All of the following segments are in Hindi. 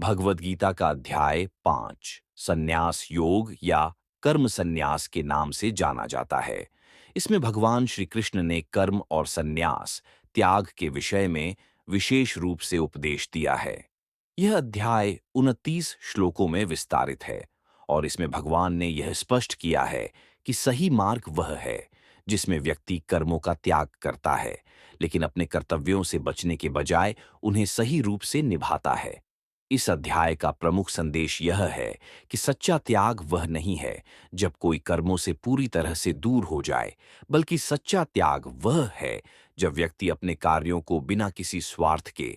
भगवद गीता का अध्याय 5 संन्यास योग या कर्म संन्यास के नाम से जाना जाता है। इसमें भगवान श्री कृष्ण ने कर्म और संन्यास त्याग के विषय में विशेष रूप से उपदेश दिया है। यह अध्याय 29 श्लोकों में विस्तारित है और इसमें भगवान ने यह स्पष्ट किया है कि सही मार्ग वह है जिसमें व्यक्ति कर्मों का त्याग करता है, लेकिन अपने कर्तव्यों से बचने के बजाय उन्हें सही रूप से निभाता है। इस अध्याय का प्रमुख संदेश यह है कि सच्चा त्याग वह नहीं है जब कोई कर्मों से पूरी तरह से दूर हो जाए, बल्कि सच्चा त्याग वह है जब व्यक्ति अपने कार्यों को बिना किसी स्वार्थ के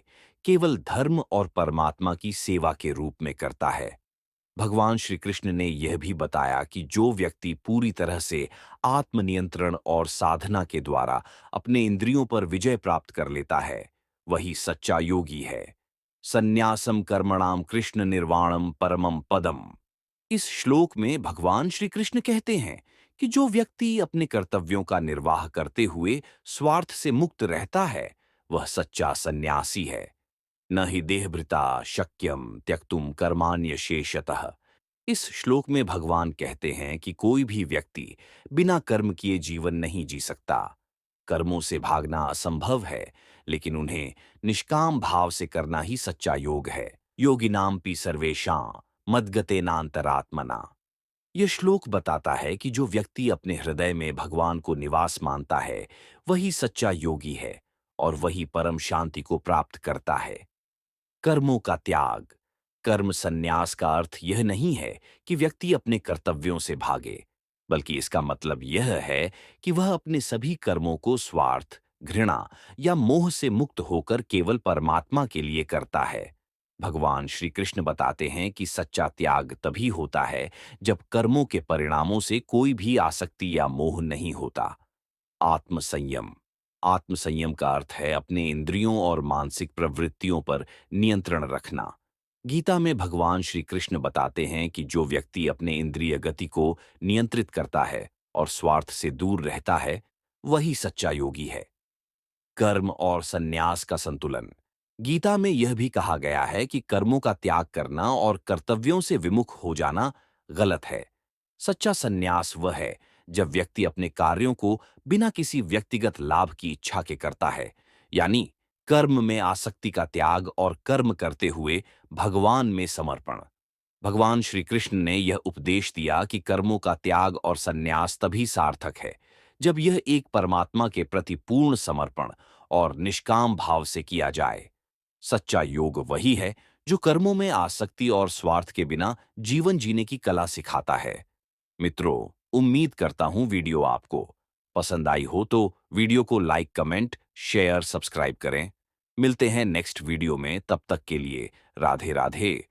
केवल धर्म और परमात्मा की सेवा के रूप में करता है। भगवान श्री कृष्ण ने यह भी बताया कि जो व्यक्ति पूरी तरह से आत्मनियंत्रण और साधना के द्वारा अपने इंद्रियों पर विजय प्राप्त कर लेता है, वही सच्चा योगी है। संन्यासम कर्मणाम कृष्ण निर्वाणम परमम पदम। इस श्लोक में भगवान श्री कृष्ण कहते हैं कि जो व्यक्ति अपने कर्तव्यों का निर्वाह करते हुए स्वार्थ से मुक्त रहता है, वह सच्चा सन्यासी है। न हि देहभृता शक्यम त्यक्तुम कर्माण्य शेषतः। इस श्लोक में भगवान कहते हैं कि कोई भी व्यक्ति बिना कर्म किए जीवन नहीं जी सकता। कर्मों से भागना असंभव है, लेकिन उन्हें निष्काम भाव से करना ही सच्चा योग है। योगिनाम पि सर्वेषां मद्गतेनांतरात्मना। यह श्लोक बताता है कि जो व्यक्ति अपने हृदय में भगवान को निवास मानता है, वही सच्चा योगी है और वही परम शांति को प्राप्त करता है। कर्मों का त्याग। कर्म संन्यास का अर्थ यह नहीं है कि व्यक्ति अपने कर्तव्यों से भागे, बल्कि इसका मतलब यह है कि वह अपने सभी कर्मों को स्वार्थ, घृणा या मोह से मुक्त होकर केवल परमात्मा के लिए करता है। भगवान श्री कृष्ण बताते हैं कि सच्चा त्याग तभी होता है जब कर्मों के परिणामों से कोई भी आसक्ति या मोह नहीं होता। आत्मसंयम। आत्मसंयम का अर्थ है अपने इंद्रियों और मानसिक प्रवृत्तियों पर नियंत्रण रखना। गीता में भगवान श्री कृष्ण बताते हैं कि जो व्यक्ति अपने इंद्रिय गति को नियंत्रित करता है और स्वार्थ से दूर रहता है, वही सच्चा योगी है। कर्म और संन्यास का संतुलन। गीता में यह भी कहा गया है कि कर्मों का त्याग करना और कर्तव्यों से विमुख हो जाना गलत है। सच्चा संन्यास वह है जब व्यक्ति अपने कार्यों को बिना किसी व्यक्तिगत लाभ की इच्छा के करता है, यानी कर्म में आसक्ति का त्याग और कर्म करते हुए भगवान में समर्पण। भगवान श्री कृष्ण ने यह उपदेश दिया कि कर्मों का त्याग और संन्यास तभी सार्थक है जब यह एक परमात्मा के प्रति पूर्ण समर्पण और निष्काम भाव से किया जाए। सच्चा योग वही है जो कर्मों में आसक्ति और स्वार्थ के बिना जीवन जीने की कला सिखाता है। मित्रों, उम्मीद करता हूं वीडियो आपको पसंद आई हो तो वीडियो को लाइक, कमेंट, शेयर, सब्सक्राइब करें। मिलते हैं नेक्स्ट वीडियो में, तब तक के लिए राधे राधे।